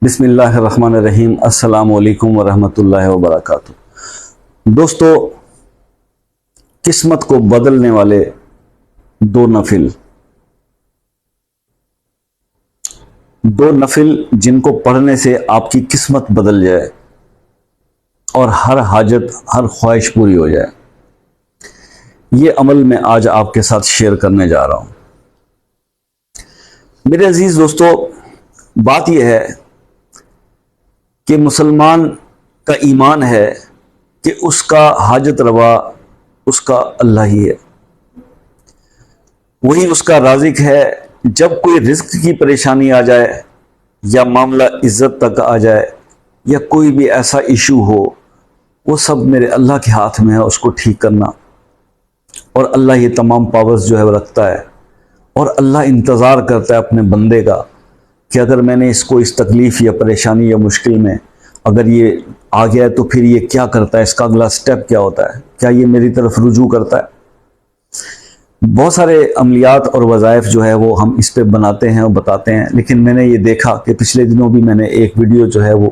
بسم اللہ الرحمن الرحیم۔ السلام علیکم ورحمۃ اللہ وبرکاتہ۔ دوستو، قسمت کو بدلنے والے دو نفل جن کو پڑھنے سے آپ کی قسمت بدل جائے اور ہر حاجت ہر خواہش پوری ہو جائے، یہ عمل میں آج آپ کے ساتھ شیئر کرنے جا رہا ہوں۔ میرے عزیز دوستو، بات یہ ہے کہ مسلمان کا ایمان ہے کہ اس کا حاجت روا اس کا اللہ ہی ہے، وہی اس کا رازق ہے۔ جب کوئی رزق کی پریشانی آ جائے یا معاملہ عزت تک آ جائے یا کوئی بھی ایسا ایشو ہو، وہ سب میرے اللہ کے ہاتھ میں ہے اس کو ٹھیک کرنا، اور اللہ یہ تمام پاورز جو ہے وہ رکھتا ہے، اور اللہ انتظار کرتا ہے اپنے بندے کا کہ اگر میں نے اس کو اس تکلیف یا پریشانی یا مشکل میں اگر یہ آ گیا ہے تو پھر یہ کیا کرتا ہے، اس کا اگلا سٹیپ کیا ہوتا ہے، کیا یہ میری طرف رجوع کرتا ہے۔ بہت سارے عملیات اور وظائف جو ہے وہ ہم اس پہ بناتے ہیں اور بتاتے ہیں، لیکن میں نے یہ دیکھا کہ پچھلے دنوں بھی میں نے ایک ویڈیو جو ہے وہ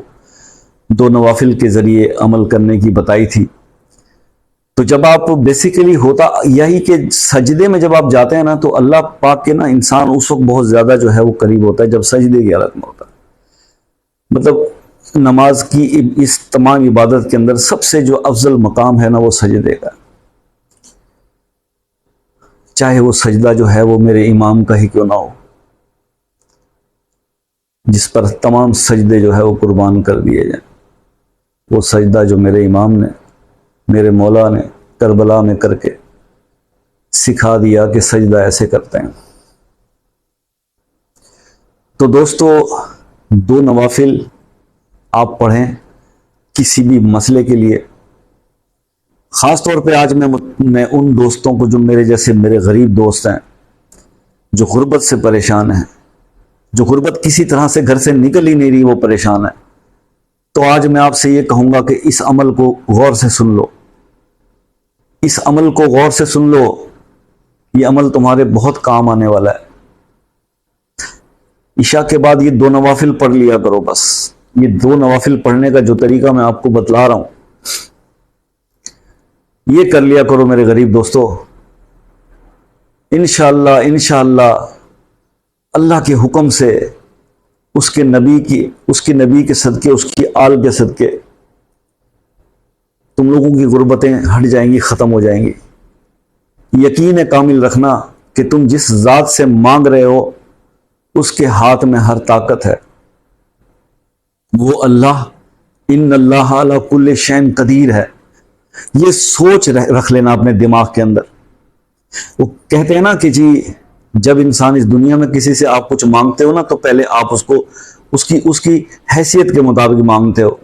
2 نوافل کے ذریعے عمل کرنے کی بتائی تھی۔ تو جب آپ بیسیکلی ہوتا یہی کہ سجدے میں جب آپ جاتے ہیں نا، تو اللہ پاک کے نا انسان اس وقت بہت زیادہ جو ہے وہ قریب ہوتا ہے جب سجدے کی حالت میں ہوتا ہے۔ مطلب نماز کی اس تمام عبادت کے اندر سب سے جو افضل مقام ہے نا، وہ سجدے کا، چاہے وہ سجدہ جو ہے وہ میرے امام کا ہی کیوں نہ ہو، جس پر تمام سجدے جو ہے وہ قربان کر دیے جائیں۔ وہ سجدہ جو میرے امام نے، میرے مولا نے کربلا میں کر کے سکھا دیا کہ سجدہ ایسے کرتے ہیں۔ تو دوستو، 2 نوافل آپ پڑھیں کسی بھی مسئلے کے لیے۔ خاص طور پہ آج میں ان دوستوں کو جو میرے جیسے میرے غریب دوست ہیں، جو غربت سے پریشان ہیں، جو غربت کسی طرح سے گھر سے نکل ہی نہیں رہی، وہ پریشان ہے، تو آج میں آپ سے یہ کہوں گا کہ اس عمل کو غور سے سن لو، اس عمل کو غور سے سن لو۔ یہ عمل تمہارے بہت کام آنے والا ہے۔ عشاء کے بعد یہ 2 نوافل پڑھ لیا کرو، بس یہ 2 نوافل پڑھنے کا جو طریقہ میں آپ کو بتلا رہا ہوں، یہ کر لیا کرو میرے غریب دوستو۔ انشاءاللہ اللہ کے حکم سے، اس کے نبی کے صدقے، اس کی آل کے صدقے، تم لوگوں کی غربتیں ہٹ جائیں گی، ختم ہو جائیں گی۔ یقین کامل رکھنا کہ تم جس ذات سے مانگ رہے ہو اس کے ہاتھ میں ہر طاقت ہے، وہ اللہ، ان اللہ علی کل شیء قدیر ہے۔ یہ سوچ رکھ لینا اپنے دماغ کے اندر۔ وہ کہتے ہیں نا کہ جی جب انسان اس دنیا میں کسی سے آپ کچھ مانگتے ہو نا، تو پہلے آپ اس کو اس کی حیثیت کے مطابق مانگتے ہو۔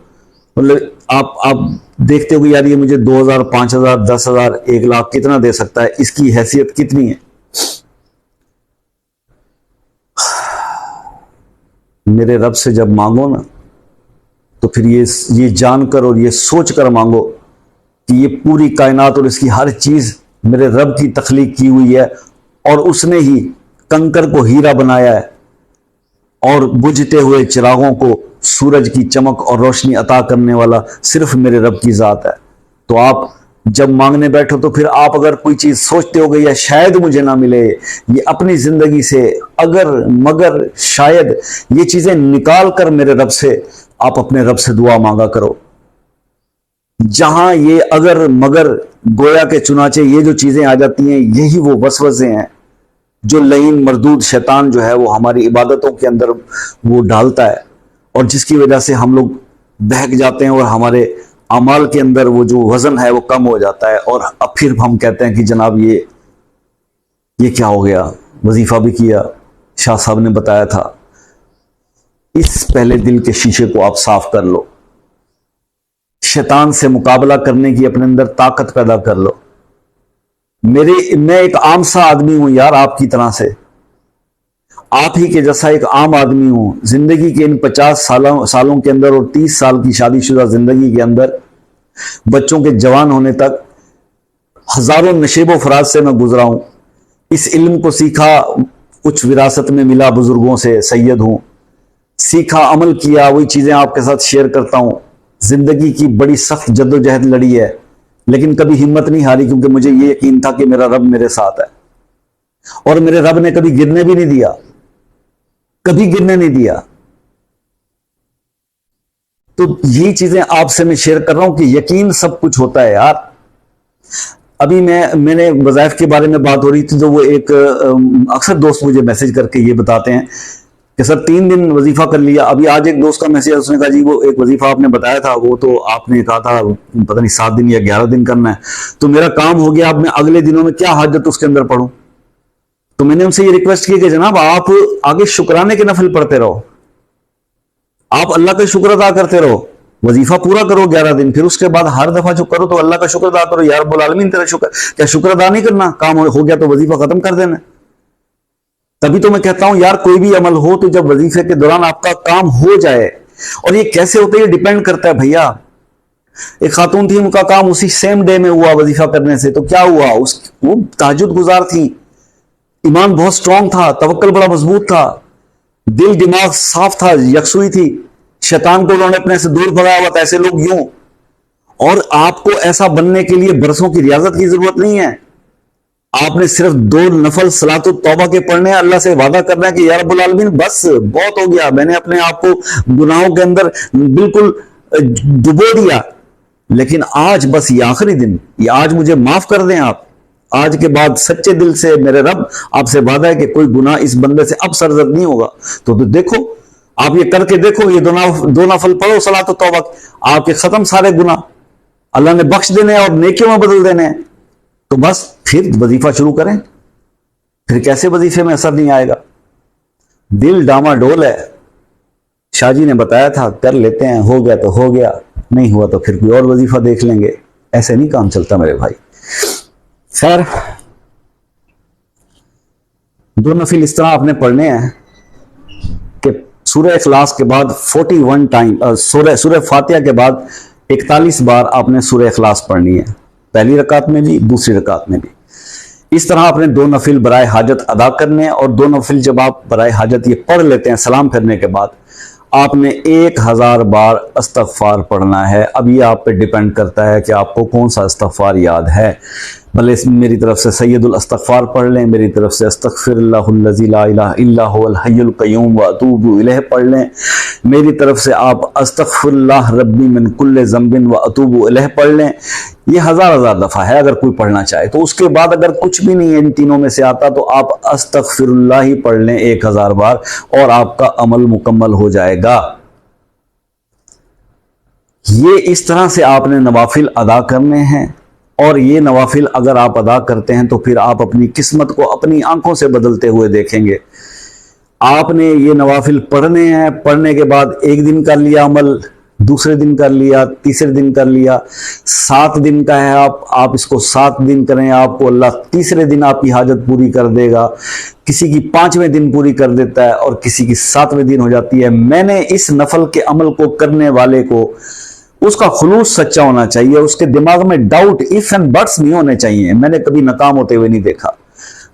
مطلب آپ دیکھتے ہو کہ یار یہ مجھے 2000 5000 10,000 1 لاکھ کتنا دے سکتا ہے، اس کی حیثیت کتنی ہے۔ میرے رب سے جب مانگو نا، تو پھر یہ جان کر اور یہ سوچ کر مانگو کہ یہ پوری کائنات اور اس کی ہر چیز میرے رب کی تخلیق کی ہوئی ہے، اور اس نے ہی کنکر کو ہیرا بنایا ہے، اور بجھتے ہوئے چراغوں کو سورج کی چمک اور روشنی عطا کرنے والا صرف میرے رب کی ذات ہے۔ تو آپ جب مانگنے بیٹھو تو پھر آپ اگر کوئی چیز سوچتے ہو گے یا شاید مجھے نہ ملے، یہ اپنی زندگی سے اگر مگر شاید یہ چیزیں نکال کر میرے رب سے آپ اپنے رب سے دعا مانگا کرو۔ جہاں یہ اگر مگر گویا کے چنانچہ یہ جو چیزیں آ جاتی ہیں، یہی وہ وسوسے ہیں جو لعین مردود شیطان جو ہے وہ ہماری عبادتوں کے اندر وہ ڈالتا ہے، اور جس کی وجہ سے ہم لوگ بہک جاتے ہیں اور ہمارے اعمال کے اندر وہ جو وزن ہے وہ کم ہو جاتا ہے، اور اب پھر ہم کہتے ہیں کہ جناب یہ کیا ہو گیا، وظیفہ بھی کیا، شاہ صاحب نے بتایا تھا۔ اس پہلے دل کے شیشے کو آپ صاف کر لو، شیطان سے مقابلہ کرنے کی اپنے اندر طاقت پیدا کر لو۔ میں ایک عام سا آدمی ہوں یار، آپ کی طرح سے، آپ ہی کے جیسا ایک عام آدمی ہوں۔ زندگی کے ان 50 سالوں کے اندر اور 30 سال کی شادی شدہ زندگی کے اندر، بچوں کے جوان ہونے تک ہزاروں نشیب و فراز سے میں گزرا ہوں۔ اس علم کو سیکھا، کچھ وراثت میں ملا بزرگوں سے، سید ہوں، سیکھا، عمل کیا، وہی چیزیں آپ کے ساتھ شیئر کرتا ہوں. زندگی کی بڑی سخت جدوجہد لڑی ہے لیکن کبھی ہمت نہیں ہاری، کیونکہ مجھے یہ یقین تھا کہ میرا رب میرے ساتھ ہے اور میرے رب نے کبھی گرنے بھی نہیں دیا، کبھی گرنے نہیں دیا. تو یہی چیزیں آپ سے میں شیئر کر رہا ہوں کہ یقین سب کچھ ہوتا ہے یار. ابھی میں نے وظائف کے بارے میں بات ہو رہی تھی تو وہ ایک اکثر دوست مجھے میسج کر کے یہ بتاتے ہیں کہ سر 3 دن وظیفہ کر لیا. ابھی آج ایک دوست کا میسج، اس نے کہا جی وہ ایک وظیفہ آپ نے بتایا تھا وہ تو آپ نے کہا تھا پتہ نہیں 7 دن یا 11 دن کرنا ہے، تو میرا کام ہو گیا، اب میں اگلے دنوں میں کیا حاجت اس کے اندر پڑھوں. تو میں نے ان سے یہ ریکویسٹ کی کہ جناب آپ آگے شکرانے کے نفل پڑھتے رہو، آپ اللہ کا شکر ادا کرتے رہو، وظیفہ پورا کرو 11 دن، پھر اس کے بعد ہر دفعہ جو کرو تو اللہ کا شکر ادا کرو. یا رب العالمین تیرا شکر، کیا شکر ادا نہیں کرنا؟ کام ہو گیا تو وظیفہ ختم کر دینا. تبھی تو میں کہتا ہوں یار کوئی بھی عمل ہو تو جب وظیفے کے دوران آپ کا کام ہو جائے، اور یہ کیسے ہوتا ہے یہ ڈیپینڈ کرتا ہے بھیا. ایک خاتون تھی، ان کا کام اسی سیم ڈے میں ہوا وظیفہ کرنے سے، تو کیا ہوا، وہ تہجد گزار تھی، ایمان بہت سٹرونگ تھا، توکل بڑا مضبوط تھا، دل دماغ صاف تھا، یکسوئی تھی، شیطان کو انہوں نے اپنے سے دور بھگایا ہوا تھا. ایسے لوگ یوں. اور آپ کو ایسا بننے کے لیے برسوں کی ریاضت کی ضرورت نہیں ہے، آپ نے صرف 2 نفل صلاۃ التوبہ کے پڑھنے ہیں، اللہ سے وعدہ کرنا ہے کہ یا رب العالمین بس بہت ہو گیا، میں نے اپنے آپ کو گناہوں کے اندر بالکل ڈبو دیا، لیکن آج بس یہ آخری دن، یہ آج مجھے معاف کر دیں آپ. آج کے بعد سچے دل سے میرے رب آپ سے وعدہ ہے کہ کوئی گناہ اس بندے سے اب سرزد نہیں ہوگا. تو دیکھو آپ یہ کر کے دیکھو، یہ 2 نفل پڑھو صلاۃ التوبہ، آپ کے ختم سارے گناہ، اللہ نے بخش دینے اور نیکیوں میں بدل دینے. تو بس پھر وظیفہ شروع کریں، پھر کیسے وظیفے میں اثر نہیں آئے گا؟ دل ڈاما ڈول ہے. شاہ جی نے بتایا تھا کر لیتے ہیں، ہو گیا تو ہو گیا، نہیں ہوا تو پھر کوئی اور وظیفہ دیکھ لیں گے. ایسے نہیں کام چلتا میرے بھائی. خیر 2 نفل اس طرح آپ نے پڑھنے ہیں کہ سورہ اخلاص کے بعد 41 ٹائم، سورہ فاتحہ کے بعد 41 بار آپ نے سورہ اخلاص پڑھنی ہے، پہلی رکعت میں بھی دوسری رکعت میں بھی. اس طرح آپ نے 2 نفل برائے حاجت ادا کرنے ہیں، اور 2 نفل جب آپ برائے حاجت یہ پڑھ لیتے ہیں سلام پھرنے کے بعد، آپ نے 1000 بار استغفار پڑھنا ہے. اب یہ آپ پہ ڈیپینڈ کرتا ہے کہ آپ کو کون سا استغفار یاد ہے. بھلے میری طرف سے سید الاستغفار پڑھ لیں، میری طرف سے استغفر اللہ الذی لا الہ الا هو الحی القیوم واتوب الیہ پڑھ لیں، میری طرف سے آپ استغفر اللہ ربی من کل ذنب واتوب الیہ پڑھ لیں. یہ ہزار دفعہ ہے اگر کوئی پڑھنا چاہے تو. اس کے بعد اگر کچھ بھی نہیں ہے ان تینوں میں سے آتا تو آپ استغفر اللہ ہی پڑھ لیں 1000 بار، اور آپ کا عمل مکمل ہو جائے گا. یہ اس طرح سے آپ نے نوافل ادا کرنے ہیں، اور یہ نوافل اگر آپ ادا کرتے ہیں تو پھر آپ اپنی قسمت کو اپنی آنکھوں سے بدلتے ہوئے دیکھیں گے. آپ نے یہ نوافل پڑھنے ہیں، پڑھنے کے بعد ایک دن کر لیا عمل، دوسرے دن کر لیا، تیسرے دن کر لیا، 7 دن کا ہے آپ اس کو 7 دن کریں، آپ کو اللہ تیسرے دن آپ کی حاجت پوری کر دے گا. کسی کی 5ویں دن پوری کر دیتا ہے اور کسی کی 7ویں دن ہو جاتی ہے. میں نے اس نفل کے عمل کو کرنے والے کو اس کا خلوص سچا ہونا چاہیے، اس کے دماغ میں ڈاؤٹ اف اینڈ بٹس نہیں ہونے چاہیے. میں نے کبھی ناکام ہوتے ہوئے نہیں دیکھا.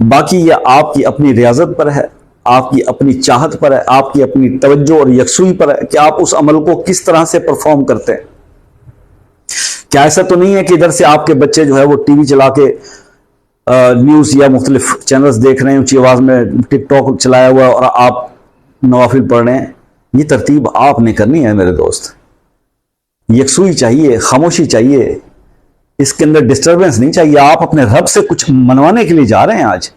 باقی یہ آپ کی اپنی ریاضت پر ہے، آپ کی اپنی چاہت پر ہے، آپ کی اپنی توجہ اور یکسوئی پر ہے کہ آپ اس عمل کو کس طرح سے پرفارم کرتے ہیں. کیا ایسا تو نہیں ہے کہ ادھر سے آپ کے بچے جو ہے وہ ٹی وی چلا کے نیوز یا مختلف چینلز دیکھ رہے ہیں اونچی آواز میں، ٹک ٹاک چلایا ہوا اور آپ نوافل پڑھ رہے ہیں؟ یہ ترتیب آپ نے کرنی ہے میرے دوست. یکسوئی چاہیے، خاموشی چاہیے، اس کے اندر ڈسٹربنس نہیں چاہیے. آپ اپنے رب سے کچھ منوانے کے لیے جا رہے ہیں.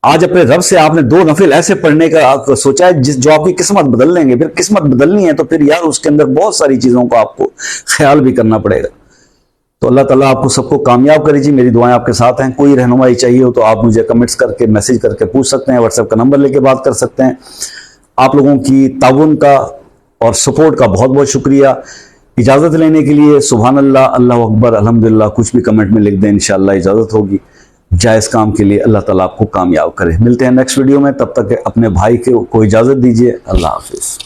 آج اپنے رب سے آپ نے 2 نفل ایسے پڑھنے کا سوچا ہے جو آپ کی قسمت بدل لیں گے. پھر قسمت بدلنی ہے تو پھر یار اس کے اندر بہت ساری چیزوں کا آپ کو خیال بھی کرنا پڑے گا. تو اللہ تعالیٰ آپ کو سب کو کامیاب کرے جی. میری دعائیں آپ کے ساتھ ہیں. کوئی رہنمائی چاہیے ہو تو آپ مجھے کمنٹس کر کے میسج کر کے پوچھ سکتے ہیں، واٹس ایپ کا نمبر لے کے بات کر سکتے ہیں. آپ لوگوں کی تعاون کا اور سپورٹ کا بہت بہت شکریہ. اجازت لینے کے لیے سبحان اللہ، اللہ اکبر، الحمدللہ کچھ بھی کمنٹ میں لکھ دیں، انشاءاللہ اجازت ہوگی. جائز کام کے لیے اللہ تعالیٰ آپ کو کامیاب کرے. ملتے ہیں نیکسٹ ویڈیو میں، تب تک اپنے بھائی کو اجازت دیجیے. اللہ حافظ.